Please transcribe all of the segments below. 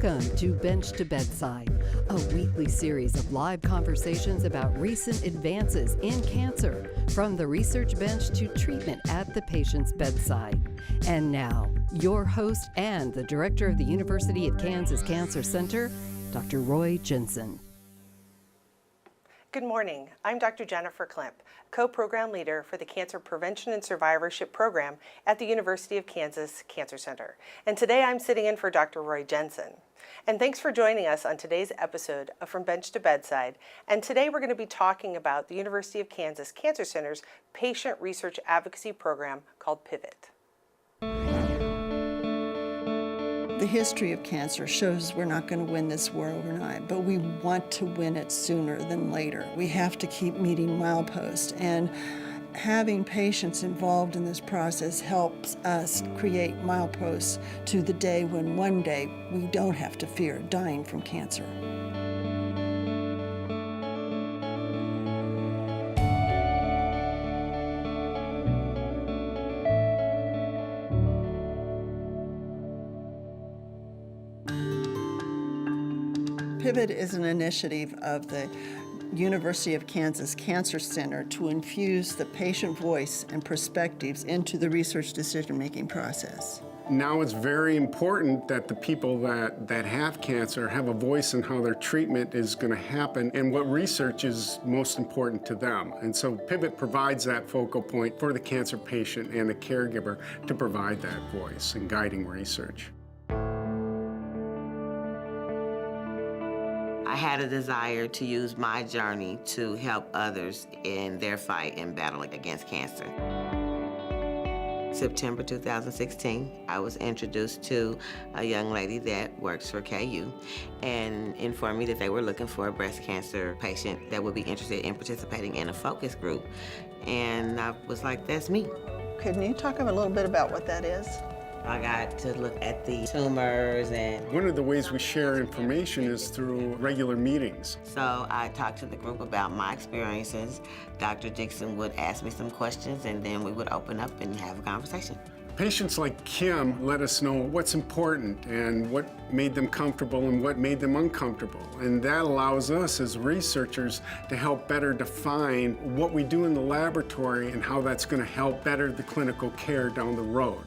Welcome to Bench to Bedside, a weekly series of live conversations about recent advances in cancer, from the research bench to treatment at the patient's bedside. And now, your host and the director of the University of Kansas Cancer Center, Dr. Roy Jensen. Good morning. I'm Dr. Jennifer Klemp, co-program leader for the Cancer Prevention and Survivorship Program at the University of Kansas Cancer Center. And today I'm sitting in for Dr. Roy Jensen. And thanks for joining us on today's episode of From Bench to Bedside. And today we're going to be talking about the University of Kansas Cancer Center's patient research advocacy program called Pivot. The history of cancer shows we're not going to win this war overnight, but we want to win it sooner than later. We have to keep meeting mileposts, and having patients involved in this process helps us create mileposts to the day when one day we don't have to fear dying from cancer. Pivot is an initiative of the University of Kansas Cancer Center to infuse the patient voice and perspectives into the research decision-making process. Now it's very important that the people that have cancer have a voice in how their treatment is going to happen and what research is most important to them. And so Pivot provides that focal point for the cancer patient and the caregiver to provide that voice in guiding research. I had a desire to use my journey to help others in their fight and battle against cancer. September 2016, I was introduced to a young lady that works for KU and informed me that they were looking for a breast cancer patient that would be interested in participating in a focus group. And I was like, that's me. Can you talk a little bit about what that is? I got to look at the tumors and... One of the ways we share information is through regular meetings. So I talked to the group about my experiences. Dr. Dixon would ask me some questions, and then we would open up and have a conversation. Patients like Kim let us know what's important and what made them comfortable and what made them uncomfortable. And that allows us as researchers to help better define what we do in the laboratory and how that's going to help better the clinical care down the road.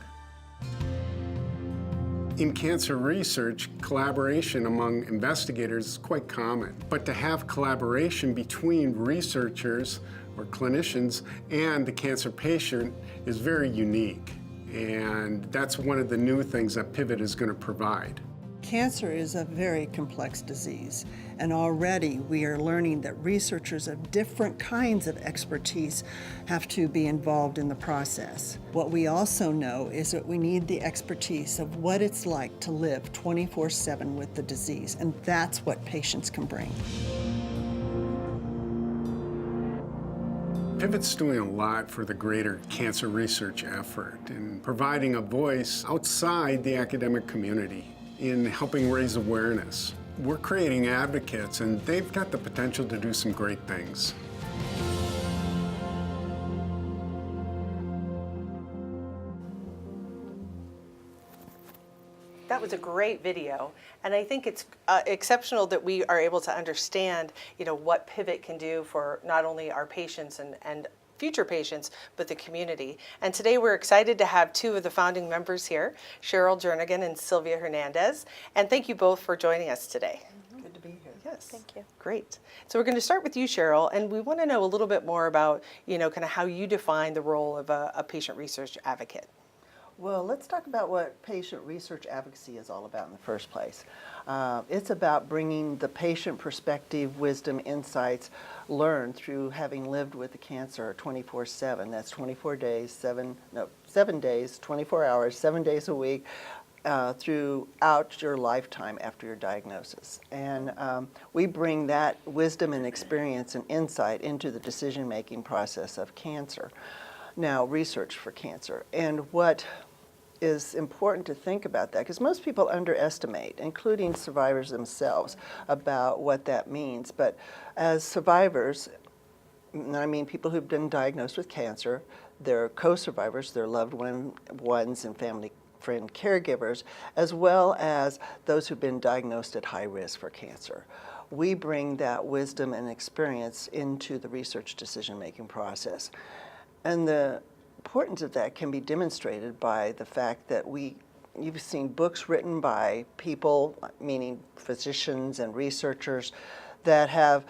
In cancer research, collaboration among investigators is quite common. But to have collaboration between researchers or clinicians and the cancer patient is very unique. And that's one of the new things that Pivot is going to provide. Cancer is a very complex disease, and already we are learning that researchers of different kinds of expertise have to be involved in the process. What we also know is that we need the expertise of what it's like to live 24/7 with the disease, and that's what patients can bring. Pivot's doing a lot for the greater cancer research effort and providing a voice outside the academic community in helping raise awareness. We're creating advocates, and they've got the potential to do some great things. That was a great video, and I think it's exceptional that we are able to understand, what Pivot can do for not only our patients and future patients, but the community. And today we're excited to have two of the founding members here, Cheryl Jernigan and Sylvia Hernandez. And thank you both for joining us today. Good to be here. Yes. Thank you. Great. So we're going to start with you, Cheryl, and we want to know a little bit more about, kind of how you define the role of a patient research advocate. Well, let's talk about what patient research advocacy is all about in the first place. It's about bringing the patient perspective, wisdom, insights learned through having lived with the cancer 24/7. That's 24 days, 7 days, 24 hours, 7 days a week, throughout your lifetime after your diagnosis. And we bring that wisdom and experience and insight into the decision-making process of cancer. Now, research for cancer. And what is important to think about that, because most people underestimate, including survivors themselves, about what that means. But as survivors, I mean people who've been diagnosed with cancer, their co-survivors, their loved ones and friend caregivers, as well as those who've been diagnosed at high risk for cancer. We bring that wisdom and experience into the research decision-making process. And the importance of that can be demonstrated by the fact that you've seen books written by people, meaning physicians and researchers, that have,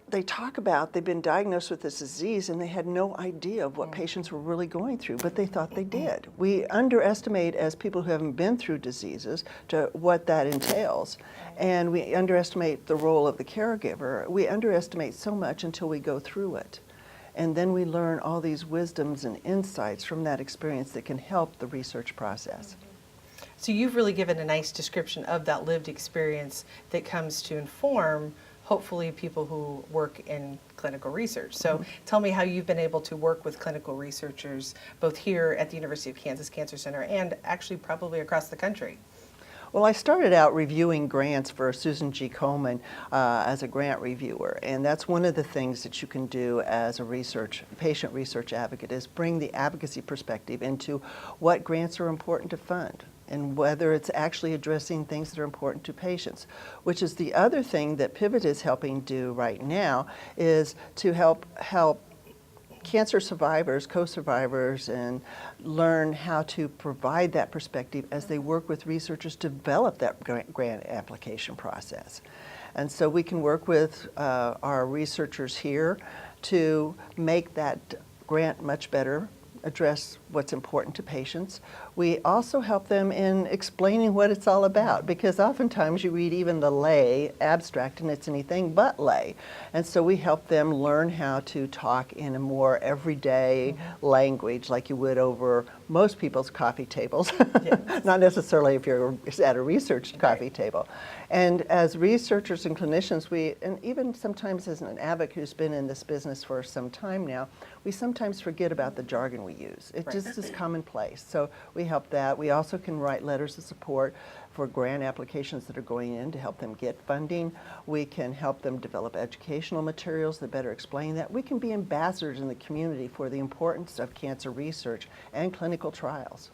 they talk about they've been diagnosed with this disease and they had no idea of what patients were really going through, but they thought they did. We underestimate, as people who haven't been through diseases, to what that entails. And we underestimate the role of the caregiver. We underestimate so much until we go through it. And then we learn all these wisdoms and insights from that experience that can help the research process. So you've really given a nice description of that lived experience that comes to inform, hopefully, people who work in clinical research. So tell me how you've been able to work with clinical researchers, both here at the University of Kansas Cancer Center and actually probably across the country. Well, I started out reviewing grants for Susan G. Komen as a grant reviewer, and that's one of the things that you can do as a patient research advocate, is bring the advocacy perspective into what grants are important to fund and whether it's actually addressing things that are important to patients, which is the other thing that Pivot is helping do right now, is to help cancer survivors, co-survivors, and learn how to provide that perspective as they work with researchers to develop that grant application process. And so we can work with our researchers here to make that grant much better, address what's important to patients. We also help them in explaining what it's all about, because oftentimes you read even the lay abstract and it's anything but lay. And so we help them learn how to talk in a more everyday language, like you would over most people's coffee tables, not necessarily if you're at a research coffee table. And as researchers and clinicians, and even sometimes as an advocate who's been in this business for some time now, we sometimes forget about the jargon we use. It just is commonplace. So we help that. We also can write letters of support for grant applications that are going in to help them get funding. We can help them develop educational materials that better explain that. We can be ambassadors in the community for the importance of cancer research and clinical trials.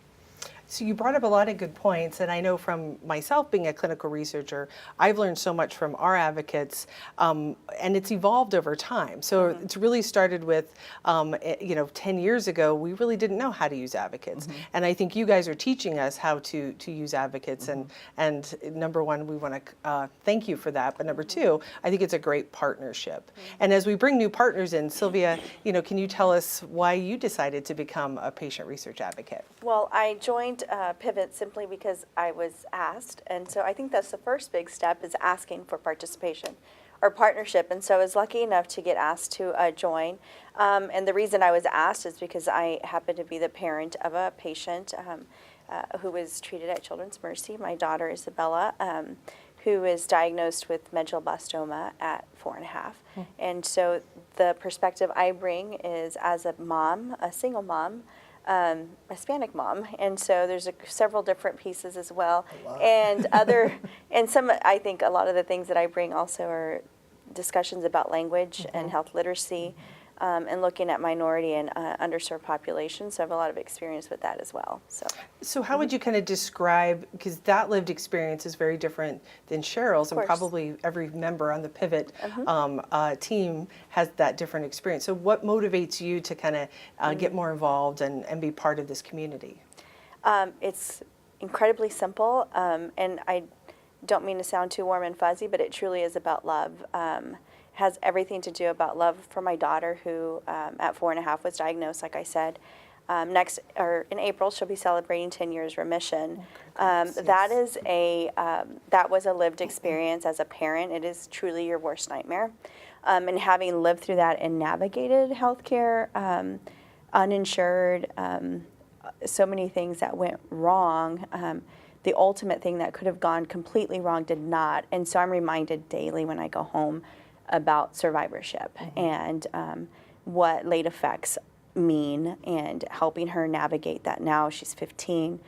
So you brought up a lot of good points, and I know from myself being a clinical researcher, I've learned so much from our advocates, and it's evolved over time. So it's really started with, 10 years ago, we really didn't know how to use advocates, and I think you guys are teaching us how to use advocates, and number one, we want to thank you for that, but number two, I think it's a great partnership. And as we bring new partners in, Sylvia, can you tell us why you decided to become a patient research advocate? Well, I joined Pivot simply because I was asked, and so I think that's the first big step, is asking for participation or partnership. And so I was lucky enough to get asked to join, and the reason I was asked is because I happen to be the parent of a patient who was treated at Children's Mercy, my daughter Isabella, who is diagnosed with medulloblastoma at 4.5. And so the perspective I bring is as a mom, a single mom, Hispanic mom, and so there's several different pieces as well, and some. I think a lot of the things that I bring also are discussions about language and health literacy, and looking at minority and underserved populations. So I have a lot of experience with that as well. So how would you kind of describe, because that lived experience is very different than Cheryl's, and probably every member on the Pivot team has that different experience. So what motivates you to kind of get more involved and be part of this community? It's incredibly simple, and I don't mean to sound too warm and fuzzy, but it truly is about love. Has everything to do about love for my daughter, who at 4.5 was diagnosed, like I said. In April, she'll be celebrating 10 years remission. That was a lived experience as a parent. It is truly your worst nightmare. And having lived through that and navigated healthcare, uninsured, so many things that went wrong. The ultimate thing that could have gone completely wrong did not. And so I'm reminded daily when I go home about survivorship and what late effects mean, and helping her navigate that now. She's 15,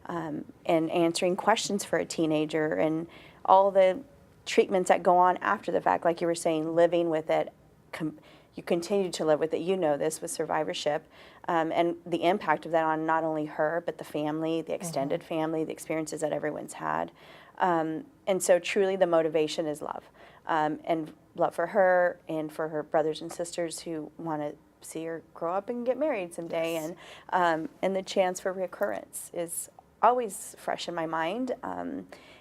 and answering questions for a teenager, and all the treatments that go on after the fact, like you were saying, living with it. you continue to live with it. You know this with survivorship, and the impact of that on not only her, but the family, the extended family, the experiences that everyone's had. And so truly the motivation is love, and love for her and for her brothers and sisters who want to see her grow up and get married someday. Yes. And the chance for recurrence is always fresh in my mind.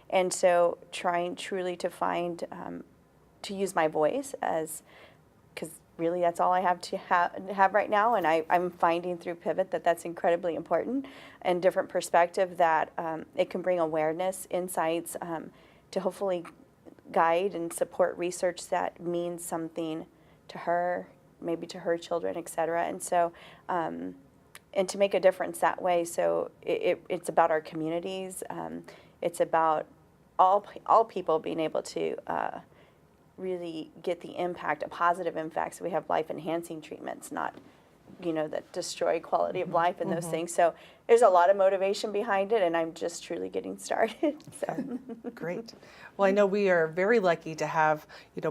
And so trying truly to find, to use my voice as, because really that's all I have to have right now, and I'm finding through Pivot that that's incredibly important, and different perspective that it can bring awareness, insights, to hopefully guide and support research that means something to her, maybe to her children, et cetera. And so, and to make a difference that way. So it's about our communities. It's about all people being able to really get the impact, a positive impact. So we have life-enhancing treatments, not, that destroy quality of life and those things. So there's a lot of motivation behind it, and I'm just truly getting started. So. Great. Well, I know we are very lucky to have,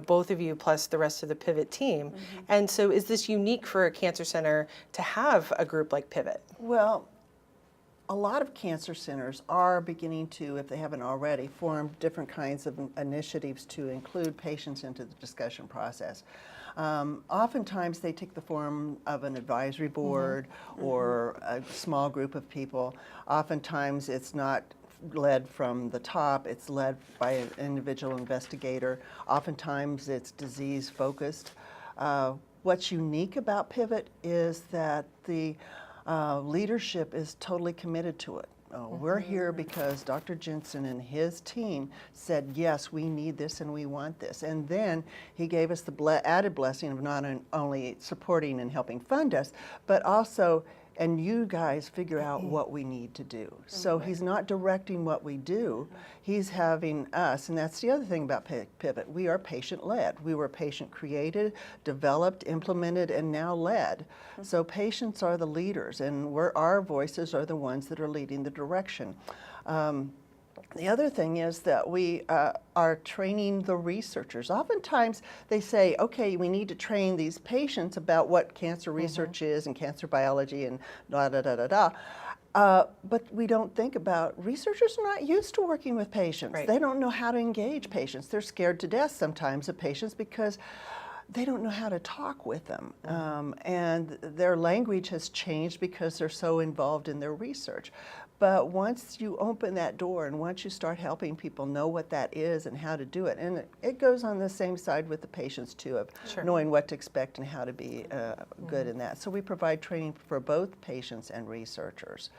both of you plus the rest of the Pivot team. And so is this unique for a cancer center to have a group like Pivot? Well, a lot of cancer centers are beginning to, if they haven't already, form different kinds of initiatives to include patients into the discussion process. Oftentimes they take the form of an advisory board or a small group of people. Oftentimes it's not led from the top, it's led by an individual investigator. Oftentimes it's disease focused. What's unique about Pivot is that the leadership is totally committed to it. We're here because Dr. Jensen and his team said, yes, we need this and we want this. And then he gave us the added blessing of not only supporting and helping fund us, but also, and you guys figure out what we need to do. So he's not directing what we do, he's having us, and that's the other thing about Pivot. We are patient-led. We were patient-created, developed, implemented, and now led. So patients are the leaders, and our voices are the ones that are leading the direction. The other thing is that we are training the researchers. Oftentimes they say, okay, we need to train these patients about what cancer research is and cancer biology and da-da-da-da-da. But we don't think about, researchers are not used to working with patients. Right. They don't know how to engage patients. They're scared to death sometimes of patients because they don't know how to talk with them. And their language has changed because they're so involved in their research. But once you open that door and once you start helping people know what that is and how to do it, and it goes on the same side with the patients too, of knowing what to expect and how to be good in that. So we provide training for both patients and researchers.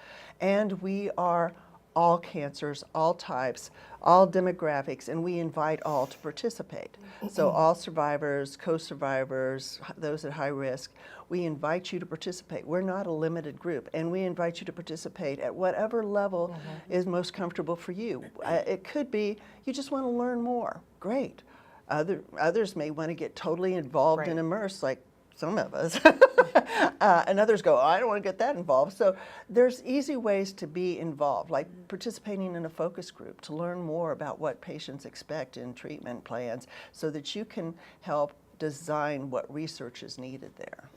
And we are all cancers, all types, all demographics, and we invite all to participate. So all survivors, co-survivors, those at high risk, we invite you to participate. We're not a limited group, and we invite you to participate at whatever level is most comfortable for you. It could be you just want to learn more. Great. Others may want to get totally involved and immersed, like some of us. And others go, I don't want to get that involved. So there's easy ways to be involved, like participating in a focus group to learn more about what patients expect in treatment plans so that you can help design what research is needed there.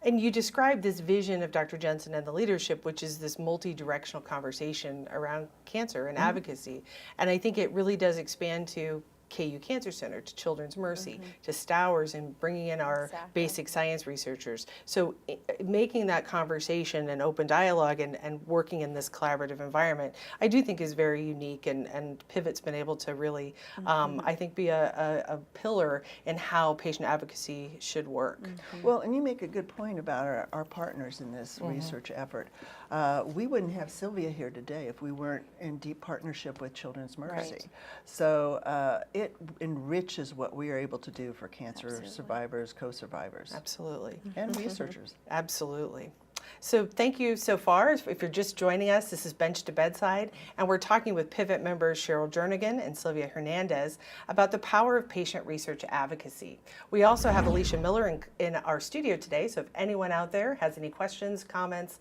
And you described this vision of Dr. Jensen and the leadership, which is this multi-directional conversation around cancer and advocacy. And I think it really does expand to KU Cancer Center, to Children's Mercy, to Stowers, and bringing in our basic science researchers. So making that conversation and open dialogue and working in this collaborative environment, I do think is very unique, and Pivot's been able to really, I think, be a pillar in how patient advocacy should work. Well, and you make a good point about our partners in this research effort. We wouldn't have Sylvia here today if we weren't in deep partnership with Children's Mercy. So it enriches what we are able to do for cancer survivors, co-survivors. Absolutely. And researchers. Absolutely. So thank you so far. If you're just joining us, this is Bench to Bedside, and we're talking with Pivot members Cheryl Jernigan and Sylvia Hernandez about the power of patient research advocacy. We also have Alicia Miller in our studio today, so if anyone out there has any questions, comments,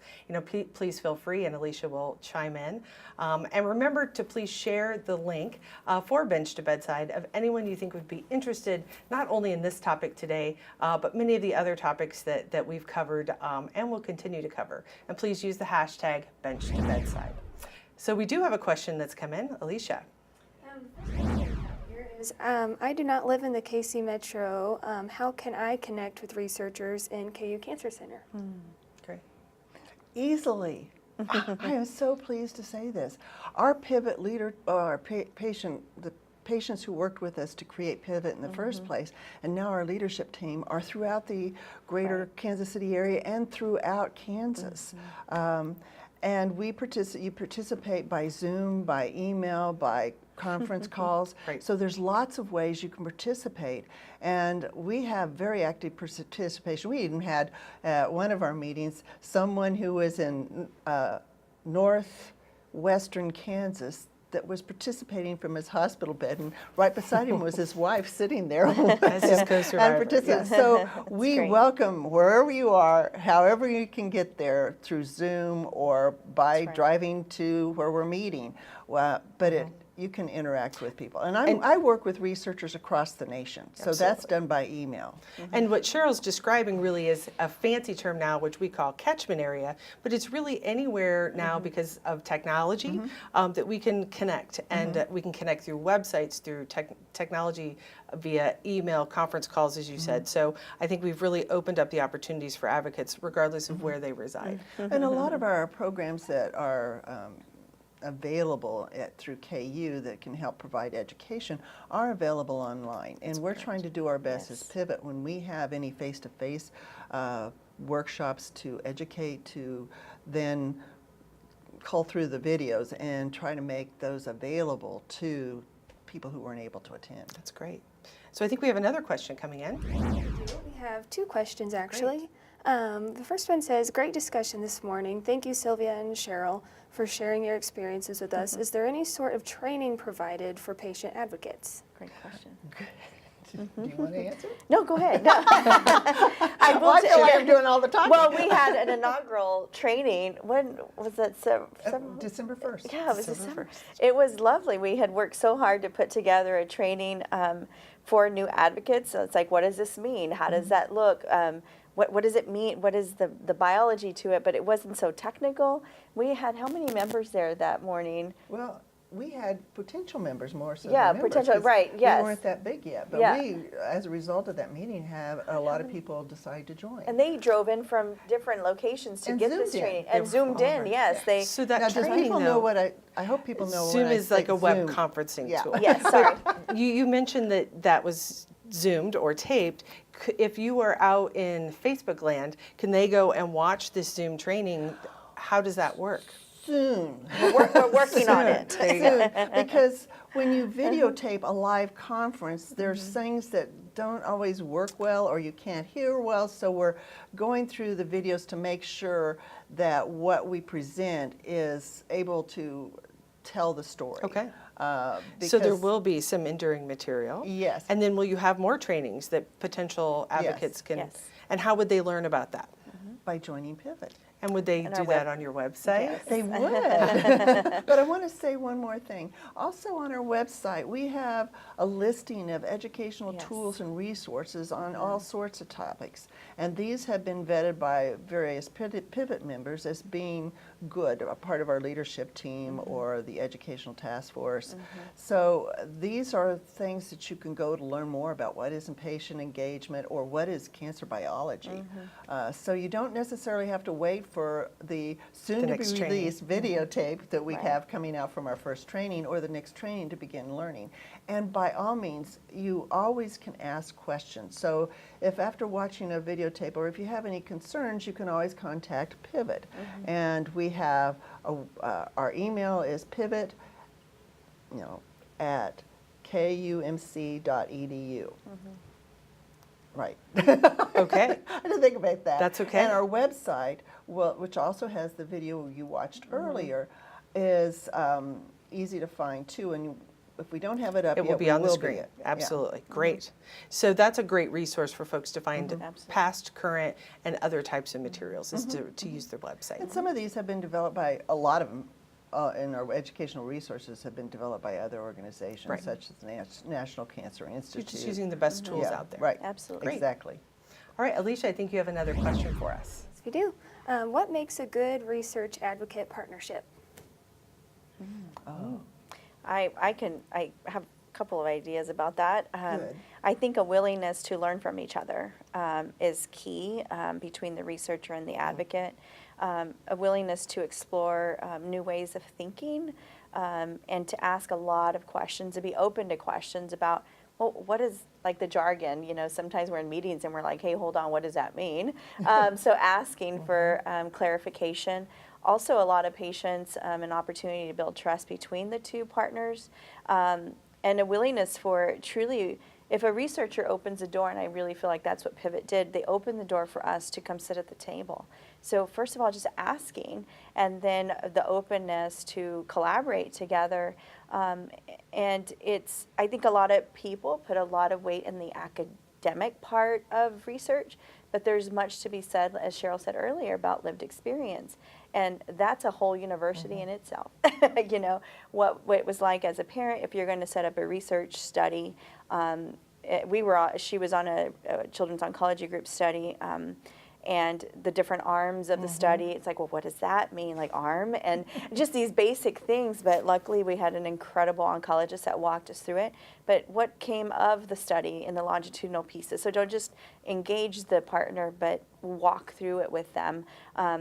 please feel free, and Alicia will chime in. And remember to please share the link for Bench to Bedside of anyone you think would be interested, not only in this topic today, but many of the other topics that we've covered and will continue to cover. And please use the hashtag Bench to Bedside. So we do have a question that's come in. Alicia. I do not live in the KC Metro. How can I connect with researchers in KU Cancer Center? Great. Easily. I am so pleased to say this. Our Pivot leader, the patients who worked with us to create Pivot in the first place, and now our leadership team are throughout the greater Kansas City area and throughout Kansas. And you participate by Zoom, by email, by conference calls. Right. So there's lots of ways you can participate. And we have very active participation. We even had at one of our meetings someone who was in northwestern Kansas that was participating from his hospital bed, and right beside him was his wife sitting there As his co-survivor. and so we great. welcome wherever you are, however you can get there, through Zoom or by driving to where we're meeting. You can interact with people. And I work with researchers across the nation, so that's done by email. And what Cheryl's describing really is a fancy term now, which we call catchment area, but it's really anywhere now because of technology that we can connect, and we can connect through websites, through technology, via email, conference calls, as you said. So I think we've really opened up the opportunities for advocates regardless of where they reside. And a lot of our programs that are available through KU that can help provide education are available online. And we're trying to do our best as Pivot when we have any face-to-face workshops to educate, to then cull through the videos and try to make those available to people who weren't able to attend. That's great. So I think we have another question coming in. We have two questions, actually. The first one says, great discussion this morning. Thank you, Sylvia and Cheryl, for sharing your experiences with us. Is there any sort of training provided for patient advocates? Great question. Do you want to answer? No, go ahead. No. I feel like I'm doing all the talking. Well, we had an inaugural training. When was that? December 1st. Yeah, it was December 1st. It was lovely. We had worked so hard to put together a training for new advocates. So it's like, what does this mean? How does that look? What does it mean? What is the biology to it? But it wasn't so technical. We had how many members there that morning? Well, we had potential members more so Yeah, than members, potential, 'cause right, yes. We weren't that big yet, but we, as a result of that meeting, have a lot of people decide to join. And they drove in from different locations to And get this zoomed in. training. They And were zoomed all in, over. yes. Yeah. They So that Now, does training, people though, know what I hope people know Zoom when I is like say a web Zoom. conferencing Yeah. tool. Yes, sorry. You mentioned that was Zoomed or taped. If you are out in Facebook land, can they go and watch this Zoom training? How does that work? Soon. We're working on it. Soon. Because when you videotape a live conference, there's things that don't always work well or you can't hear well, so we're going through the videos to make sure that what we present is able to tell the story. Okay. Because So there will be some enduring material. Yes. And then will you have more trainings that potential advocates can? Yes. And how would they learn about that? by joining Pivot. And would they And do our that web- on your website? They would. But I want to say one more thing. Also on our website, we have a listing of educational Yes. tools and resources on all sorts of topics. And these have been vetted by various Pivot members as being good, a part of our leadership team or the educational task force. So these are things that you can go to learn more about what is patient engagement or what is cancer biology. So you don't necessarily have to wait for the next training. soon-to-be-released videotape that we have coming out from our first training or the next training to begin learning. And by all means, you always can ask questions. So if after watching a videotape or if you have any concerns, you can always contact Pivot. And we have, our email is pivot, at kumc.edu. Right. Okay. I didn't think about that. That's okay. And our website, well, which also has the video you watched earlier, is easy to find too. And if we don't have it up It yet, will be we on the will screen. be. Absolutely. Great. So that's a great resource for folks to find past, current, and other types of materials is to use their website. And some of these have been developed by, a lot of them, in our educational resources have been developed by other organizations, Right. such as the National Cancer Institute. You're just using the best tools Yeah, out there. Right. Absolutely. Great. Exactly. All right, Alicia, I think you have another question for us. Yes, we do. What makes a good research advocate partnership? I have a couple of ideas about that. Good. I think a willingness to learn from each other is key between the researcher and the advocate. A willingness to explore new ways of thinking and to ask a lot of questions, to be open to questions about, well, what is, like the jargon, you know, sometimes we're in meetings and we're like, hey, hold on, what does that mean? So asking for clarification. Also, a lot of patience, an opportunity to build trust between the two partners, and a willingness for truly, if a researcher opens a door, and I really feel like that's what Pivot did, they opened the door for us to come sit at the table. So first of all, just asking, and then the openness to collaborate together. And it's, I think a lot of people put a lot of weight in the academic part of research, but there's much to be said, as Cheryl said earlier, about lived experience. And that's a whole university in itself. You know, what it was like as a parent, if you're going to set up a research study. She was on a children's oncology group study, and the different arms of the study, it's like, well, what does that mean, like arm? And just these basic things, but luckily we had an incredible oncologist that walked us through it. But what came of the study in the longitudinal pieces? So don't just engage the partner, but walk through it with them.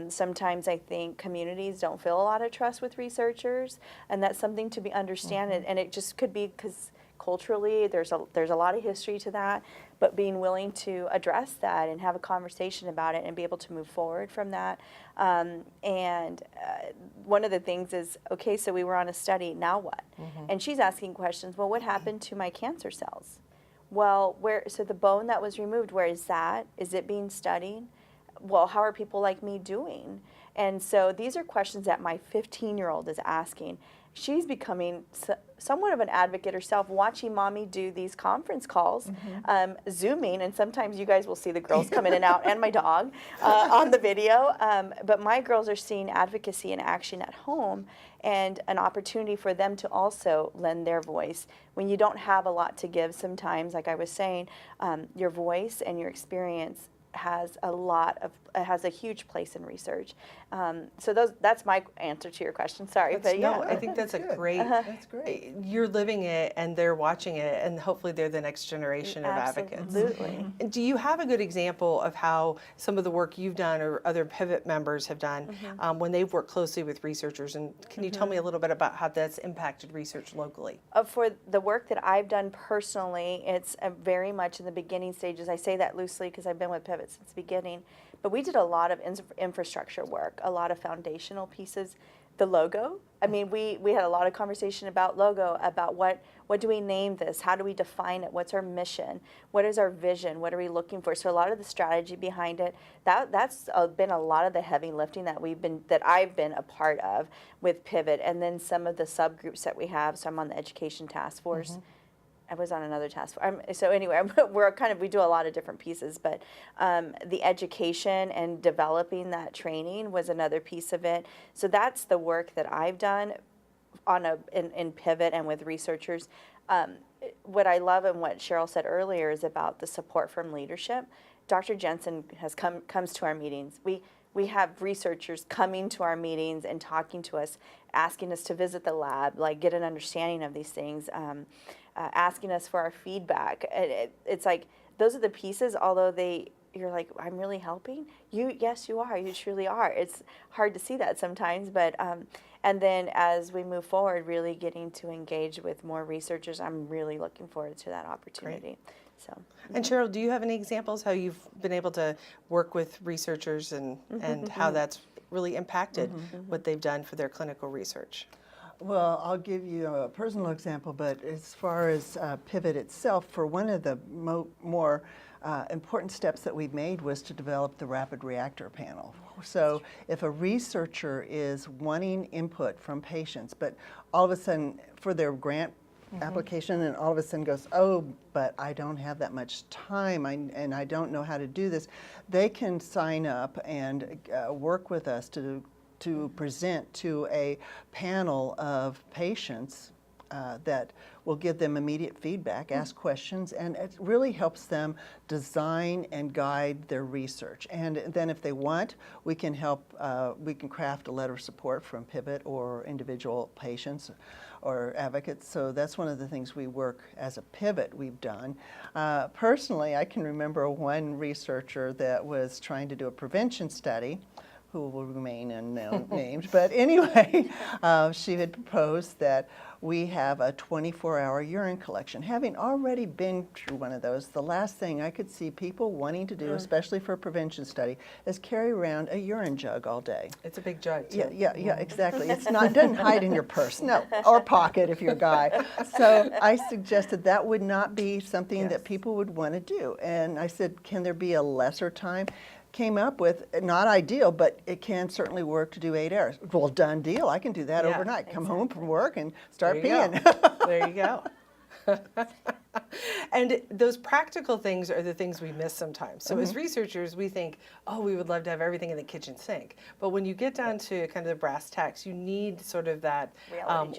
Sometimes I think communities don't feel a lot of trust with researchers, and that's something to be understood. And it just could be because culturally there's a lot of history to that, but being willing to address that and have a conversation about it and be able to move forward from that. One of the things is, okay, so we were on a study, now what? And she's asking questions, well, what happened to my cancer cells? Well, so the bone that was removed, where is that? Is it being studied? Well, how are people like me doing? And so these are questions that my 15-year-old is asking. She's becoming somewhat of an advocate herself, watching mommy do these conference calls, Zooming, and sometimes you guys will see the girls come in and out, and my dog on the video. But my girls are seeing advocacy in action at home, and an opportunity for them to also lend their voice. When you don't have a lot to give sometimes, like I was saying, your voice and your experience has a huge place in research. So that's my answer to your question. Sorry, but yeah. I think that's a great. That's great. You're living it, and they're watching it, and hopefully they're the next generation of advocates. Absolutely. And do you have a good example of how some of the work you've done or other Pivot members have done when they've worked closely with researchers? And can you tell me a little bit about how that's impacted research locally? For the work that I've done personally, it's very much in the beginning stages. I say that loosely because I've been with Pivot since the beginning. But we did a lot of infrastructure work, a lot of foundational pieces. The logo, I mean, we had a lot of conversation about logo, about what do we name this? How do we define it? What's our mission? What is our vision? What are we looking for? So a lot of the strategy behind it, that's been a lot of the heavy lifting that I've been a part of with Pivot, and then some of the subgroups that we have. So I'm on the education task force. I was on another task force. So anyway, we do a lot of different pieces, but the education and developing that training was another piece of it. So that's the work that I've done in Pivot and with researchers. What I love and what Cheryl said earlier is about the support from leadership. Dr. Jensen comes to our meetings. We have researchers coming to our meetings and talking to us, asking us to visit the lab, like get an understanding of these things, asking us for our feedback. It's like those are the pieces, although you're like, I'm really helping? Yes, you are. You truly are. It's hard to see that sometimes, but and then as we move forward, really getting to engage with more researchers, I'm really looking forward to that opportunity. So. And Cheryl, do you have any examples how you've been able to work with researchers and how that's really impacted what they've done for their clinical research? Well, I'll give you a personal example, but as far as Pivot itself, for one of the more important steps that we made was to develop the rapid reactor panel. So if a researcher is wanting input from patients, but all of a sudden for their grant application, and all of a sudden goes, oh, but I don't have that much time, and I don't know how to do this, they can sign up and work with us to present to a panel of patients that will give them immediate feedback, ask questions, and it really helps them design and guide their research. And then if they want, we can help, we can craft a letter of support from Pivot or individual patients or advocates. So that's one of the things we work as a Pivot we've done. Personally, I can remember one researcher that was trying to do a prevention study, who will remain unnamed, but anyway, she had proposed that we have a 24-hour urine collection. Having already been through one of those, the last thing I could see people wanting to do, especially for a prevention study, is carry around a urine jug all day. It's a big jug, too. Yeah, exactly. It's not, it doesn't hide in your purse, no, or pocket if you're a guy. So I suggested that would not be something that people would want to do. And I said, can there be a lesser time? Came up with, not ideal, but it can certainly work to do 8 hours. Well, done deal. I can do that overnight. Come home from work and start peeing. There you go. And those practical things are the things we miss sometimes. So as researchers, we think, oh, we would love to have everything in the kitchen sink. But when you get down to kind of the brass tacks, you need sort of that,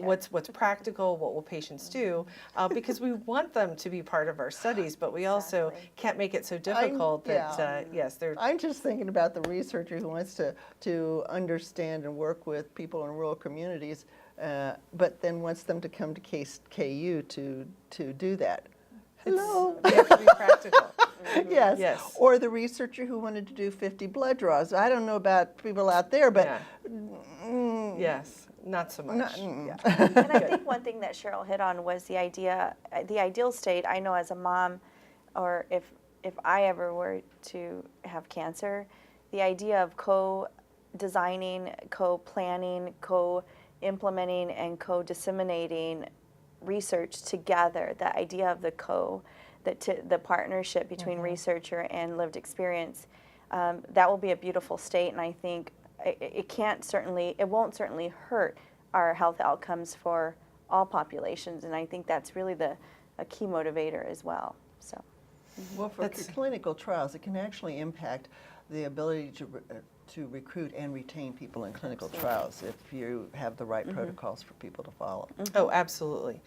what's practical, what will patients do, because we want them to be part of our studies, but we also can't make it so difficult that, yes, they're... I'm just thinking about the researcher who wants to understand and work with people in rural communities, but then wants them to come to KU to do that. Hello. We have to be practical. Yes. Or the researcher who wanted to do 50 blood draws. I don't know about people out there, but yes, not so much. And I think one thing that Cheryl hit on was the idea, the ideal state. I know as a mom, or if I ever were to have cancer, the idea of co-designing, co-planning, co-implementing, and co-disseminating research together, the idea of the partnership between researcher and lived experience, that will be a beautiful state, and I think it won't certainly hurt our health outcomes for all populations, and I think that's really a key motivator as well. So, well, for clinical trials, it can actually impact the ability to recruit and retain people in clinical trials if you have the right protocols for people to follow. Oh, absolutely.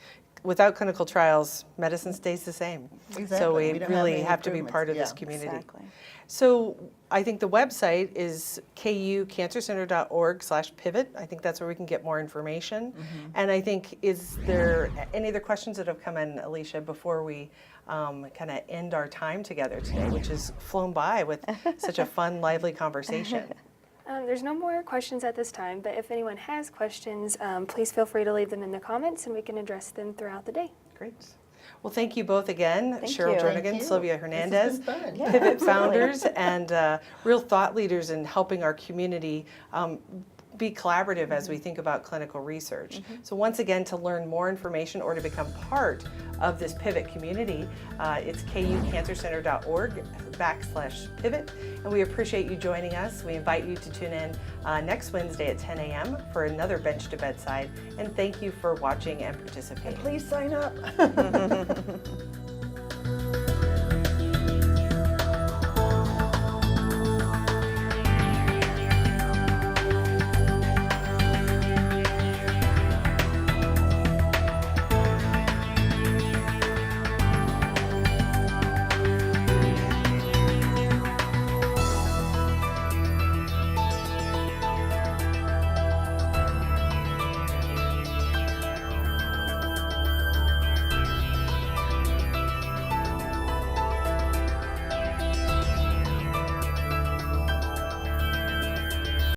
Without clinical trials, medicine stays the same. Exactly. So we really have to be part of this community. Exactly. So I think the website is kucancercenter.org/pivot. I think that's where we can get more information. And I think, is there any other questions that have come in, Alicia, before we kind of end our time together today, which has flown by with such a fun, lively conversation? There's no more questions at this time, but if anyone has questions, please feel free to leave them in the comments and we can address them throughout the day. Great. Well, thank you both again, Cheryl Jernigan, Sylvia Hernandez, fun. Pivot founders, and real thought leaders in helping our community be collaborative as we think about clinical research. So once again, to learn more information or to become part of this Pivot community, it's kucancercenter.org/pivot. And we appreciate you joining us. We invite you to tune in next Wednesday at 10 a.m. for another Bench to Bedside. And thank you for watching and participating. And please sign up.